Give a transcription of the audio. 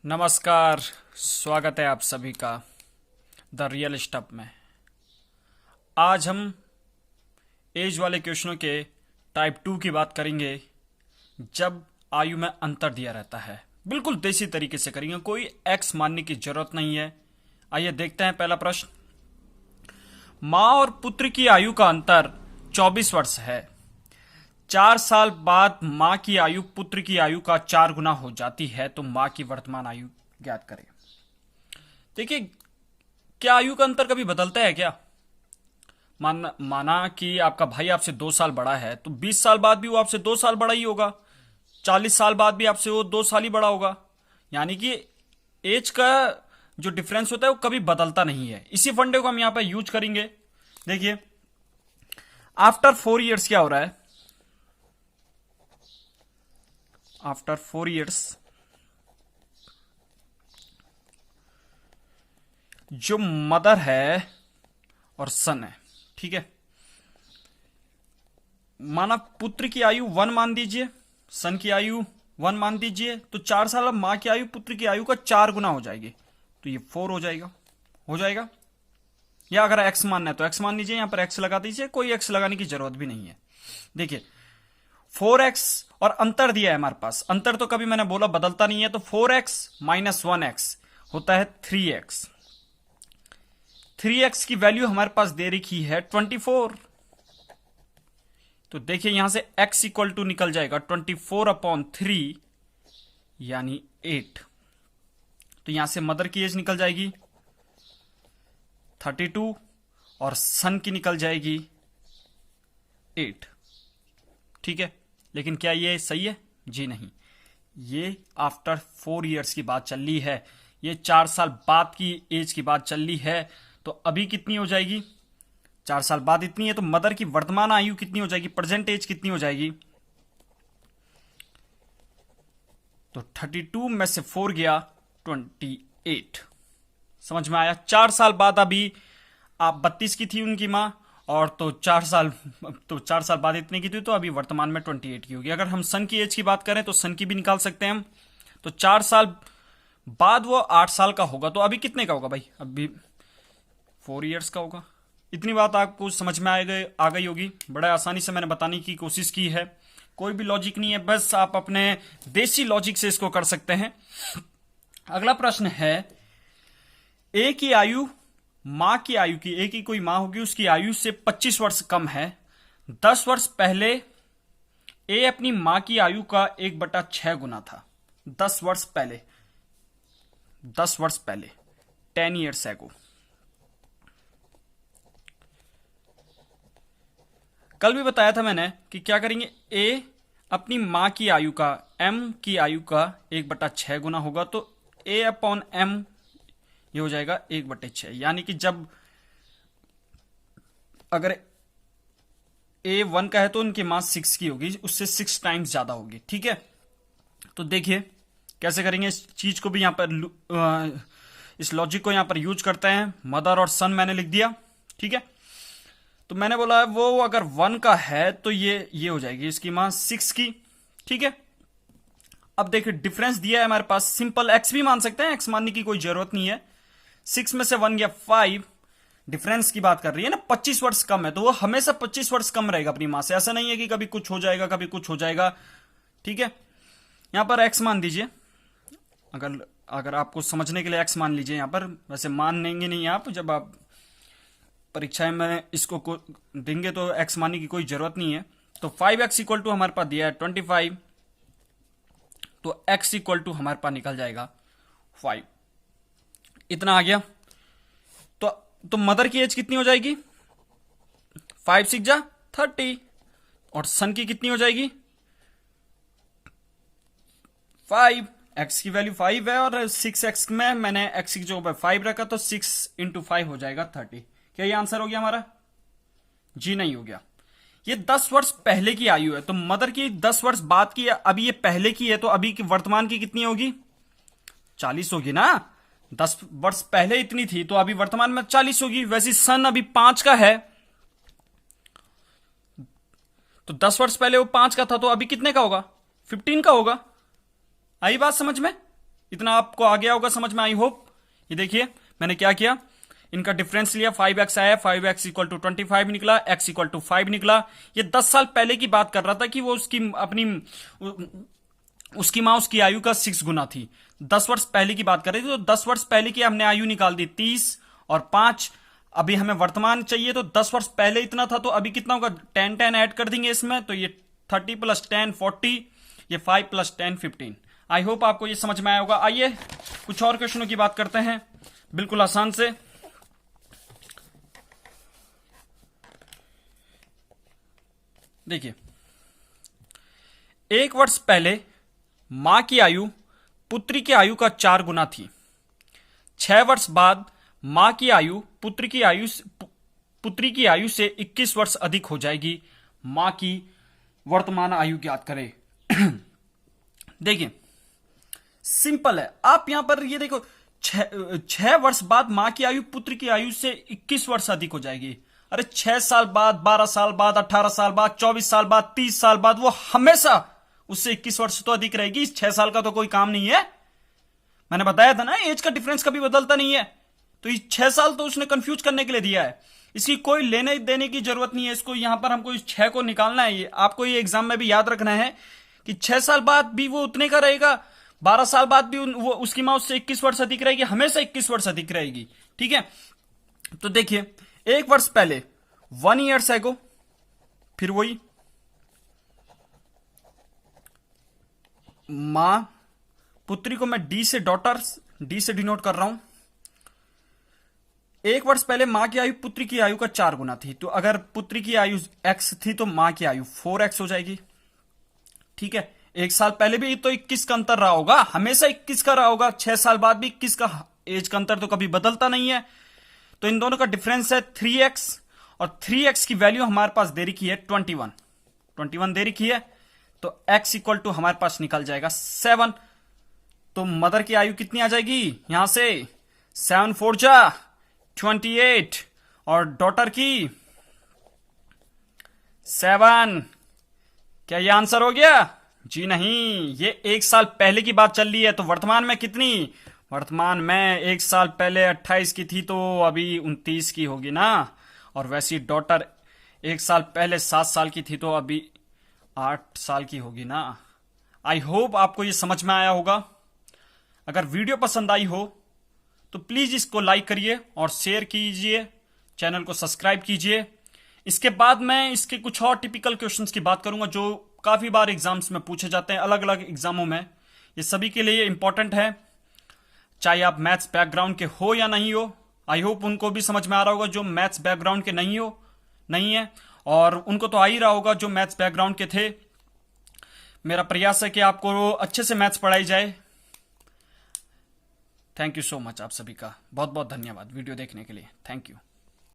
नमस्कार। स्वागत है आप सभी का द रियल स्टफ में। आज हम एज वाले क्वेश्चनों के टाइप 2 की बात करेंगे, जब आयु में अंतर दिया रहता है। बिल्कुल देसी तरीके से करेंगे, कोई एक्स मानने की जरूरत नहीं है। आइए देखते हैं पहला प्रश्न। माँ और पुत्र की आयु का अंतर 24 वर्ष है। 4 साल बाद मां की आयु पुत्र की आयु का 4 गुना हो जाती है, तो मां की वर्तमान आयु ज्ञात करें। देखिए, क्या आयु का अंतर कभी बदलता है क्या? माना कि आपका भाई आपसे 2 साल बड़ा है, तो 20 साल बाद भी वो आपसे 2 साल बड़ा ही होगा। 40 साल बाद भी आपसे वो 2 साल ही बड़ा होगा। यानी कि एज का जो डिफरेंस होता है वो कभी बदलता नहीं है। इसी फंडे को हम यहां पर यूज करेंगे। देखिए, आफ्टर 4 इयर्स क्या हो रहा है? आफ्टर 4 इयर्स जो मदर है और सन है, ठीक है, माना पुत्र की आयु 1 मान दीजिए, सन की आयु 1 मान दीजिए, तो 4 साल अब मां की आयु पुत्र की आयु का 4 गुना हो जाएगी, तो ये 4 हो जाएगा। या अगर एक्स मानना है तो एक्स मान लीजिए, यहां पर एक्स लगा दीजिए, कोई एक्स लगाने की जरूरत भी नहीं है। देखिए, 4x और अंतर दिया है हमारे पास। अंतर तो कभी मैंने बोला बदलता नहीं है, तो 4x माइनस 1x होता है 3x। 3x की वैल्यू हमारे पास दे रखी है 24। तो देखिए, यहां से x इक्वल टू निकल जाएगा 24/3 यानी 8। तो यहां से मदर की एज निकल जाएगी 32 और सन की निकल जाएगी 8। ठीक है, लेकिन क्या ये सही है? जी नहीं। ये आफ्टर 4 इयर्स की बात चल रही है, ये 4 साल बाद की एज की बात चल रही है। तो अभी कितनी हो जाएगी? 4 साल बाद इतनी है, तो मदर की वर्तमान आयु कितनी हो जाएगी? प्रेजेंट एज कितनी हो जाएगी? तो 32 में से 4 गया 28। समझ में आया? 4 साल बाद अभी आप 32 की थी उनकी मां, और तो 4 साल बाद इतने की थी, तो अभी वर्तमान में 28 की होगी। अगर हम सन की एज की बात करें तो सन की भी निकाल सकते हैं हम। तो 4 साल बाद वो 8 साल का होगा, तो अभी कितने का होगा भाई? अभी 4 इयर्स का होगा। इतनी बात आपको समझ में आ गई होगी। बड़ा आसानी से मैंने बताने की कोशिश की है, कोई भी लॉजिक नहीं है, बस आप अपने देसी लॉजिक से इसको कर सकते हैं। अगला प्रश्न है, ए की आयु मां की आयु की, एक ही कोई मां होगी, उसकी आयु से 25 वर्ष कम है। 10 वर्ष पहले ए अपनी मां की आयु का 1/6 गुना था। 10 वर्ष पहले 10 ईयर्स एगो। कल भी बताया था मैंने कि क्या करेंगे, ए अपनी मां की आयु का, एम की आयु का 1/6 गुना होगा, तो ए अपॉन एम ये हो जाएगा 1/6। यानी कि जब अगर ए 1 का है तो उनकी मां 6 की होगी, उससे 6 टाइम्स ज्यादा होगी। ठीक है, तो देखिए कैसे करेंगे इस चीज को भी यहां पर, इस लॉजिक को यहां पर यूज करते हैं। मदर और सन मैंने लिख दिया, ठीक है। तो मैंने बोला वो अगर 1 का है तो ये हो जाएगी इसकी मां 6 की, ठीक है। अब देखिए, डिफरेंस दिया है हमारे पास, सिंपल एक्स भी मान सकते हैं, एक्स मानने की कोई जरूरत नहीं है। 6 में से 1 गया 5। डिफरेंस की बात कर रही है ना, 25 वर्ष कम है, तो वो हमेशा 25 वर्ष कम रहेगा अपनी मां से। ऐसा नहीं है कि कभी कुछ हो जाएगा कभी कुछ हो जाएगा, ठीक है। यहां पर एक्स मान दीजिए, अगर आपको समझने के लिए एक्स मान लीजिए यहां पर। वैसे मान लेंगे नहीं आप, जब आप परीक्षाएं में इसको देंगे तो एक्स मानने की कोई जरूरत नहीं है। तो 5x इक्वल टू हमारे पास दिया है 25, तो x इक्वल टू हमारे पास निकल जाएगा 5। इतना आ गया। तो मदर की एज कितनी हो जाएगी? 5 6 जा 30, और सन की कितनी हो जाएगी? 5। x की वैल्यू 5 है, और 6x में मैंने x की जगह 5 रखा, तो 6 × 5 हो जाएगा 30। क्या ये आंसर हो गया हमारा? जी नहीं हो गया। ये 10 वर्ष पहले की आयु है, तो मदर की 10 वर्ष बाद की है, अभी ये पहले की है, तो अभी की वर्तमान की कितनी होगी? 40 होगी ना। 10 वर्ष पहले इतनी थी, तो अभी वर्तमान में 40 होगी। वैसे सन अभी 5 का है, तो 10 वर्ष पहले वो 5 का था, तो अभी कितने का होगा? 15 का होगा। आई बात समझ में? इतना आपको आ गया होगा समझ में, आई होप। ये देखिए मैंने क्या किया, इनका डिफरेंस लिया, 5x आया, 5x इक्वल टू 25 निकला, x इक्वल टू 5 निकला। ये 10 साल पहले की बात कर रहा था कि वो उसकी मां उसकी आयु का 6 गुना थी। 10 वर्ष पहले की बात कर रही थी, तो 10 वर्ष पहले की हमने आयु निकाल दी 30 और 5। अभी हमें वर्तमान चाहिए, तो 10 वर्ष पहले इतना था, तो अभी कितना होगा, 10 ऐड कर देंगे इसमें, तो ये 30 + 10 40, ये 5 + 10 15। आई होप आपको ये समझ में आया होगा। आइए कुछ और क्वेश्चनों की बात करते हैं, बिल्कुल आसान से। देखिए, 1 वर्ष पहले मां की आयु पुत्री की आयु का 4 गुना थी। 6 वर्ष बाद मां की आयु पुत्री की आयु से 21 वर्ष अधिक हो जाएगी। मां की वर्तमान आयु ज्ञात करें। देखिए सिंपल है, आप यहां पर ये देखो, 6 वर्ष बाद मां की आयु पुत्र की आयु से 21 वर्ष अधिक हो जाएगी। अरे 6 साल बाद, 12 साल बाद, 18 साल बाद, 24 साल बाद, 30 साल बाद, वो हमेशा उससे 21 वर्ष तो अधिक रहेगी। 6 साल का तो कोई काम नहीं है। मैंने बताया था ना, एज का डिफरेंस कभी बदलता नहीं है। तो ये 6 साल तो उसने कंफ्यूज करने के लिए दिया है, इसकी कोई लेने देने की जरूरत नहीं है। इसको यहां पर हमको इस 6 को निकालना है। ये आपको ये एग्जाम में भी याद रखना है कि 6 साल बाद भी वो उतने का रहेगा, 12 साल बाद भी वो उसकी मां उससे 21 वर्ष अधिक रहेगी, हमेशा 21 वर्ष अधिक रहेगी। ठीक है, तो देखिए 1 वर्ष पहले 1 ईयर्स एगो, फिर वही मां पुत्री को मैं डी से डिनोट कर रहा हूं। 1 वर्ष पहले मां की आयु पुत्री की आयु का 4 गुना थी, तो अगर पुत्री की आयु x थी तो मां की आयु 4x हो जाएगी। ठीक है, 1 साल पहले भी तो 21 का अंतर रहा होगा, हमेशा 21 का रहा होगा। 6 साल बाद भी 21 का एज का अंतर तो कभी बदलता नहीं है। तो इन दोनों का डिफरेंस है 3x, और 3x की वैल्यू हमारे पास दे रखी है 21 दे रखी है, तो x इक्वल टू हमारे पास निकल जाएगा 7। तो मदर की आयु कितनी आ जाएगी यहां से, 7 4 जा 28, और डॉटर की 7। क्या ये आंसर हो गया? जी नहीं, ये 1 साल पहले की बात चल रही है। तो वर्तमान में कितनी, वर्तमान में 1 साल पहले 28 की थी, तो अभी 29 की होगी ना। और वैसी डॉटर 1 साल पहले 7 साल की थी, तो अभी 8 साल की होगी ना। आई होप आपको ये समझ में आया होगा। अगर वीडियो पसंद आई हो तो प्लीज इसको लाइक करिए और शेयर कीजिए, चैनल को सब्सक्राइब कीजिए। इसके बाद मैं इसके कुछ और टिपिकल क्वेश्चंस की बात करूंगा जो काफी बार एग्जाम्स में पूछे जाते हैं, अलग अलग एग्जामों में। ये सभी के लिए इंपॉर्टेंट है, चाहे आप मैथ्स बैकग्राउंड के हो या नहीं हो। आई होप उनको भी समझ में आ रहा होगा जो मैथ्स बैकग्राउंड के नहीं है, और उनको तो आ ही रहा होगा जो मैथ्स बैकग्राउंड के थे। मेरा प्रयास है कि आपको अच्छे से मैथ्स पढ़ाई जाए। थैंक यू सो मच, आप सभी का बहुत बहुत धन्यवाद वीडियो देखने के लिए। Thank you.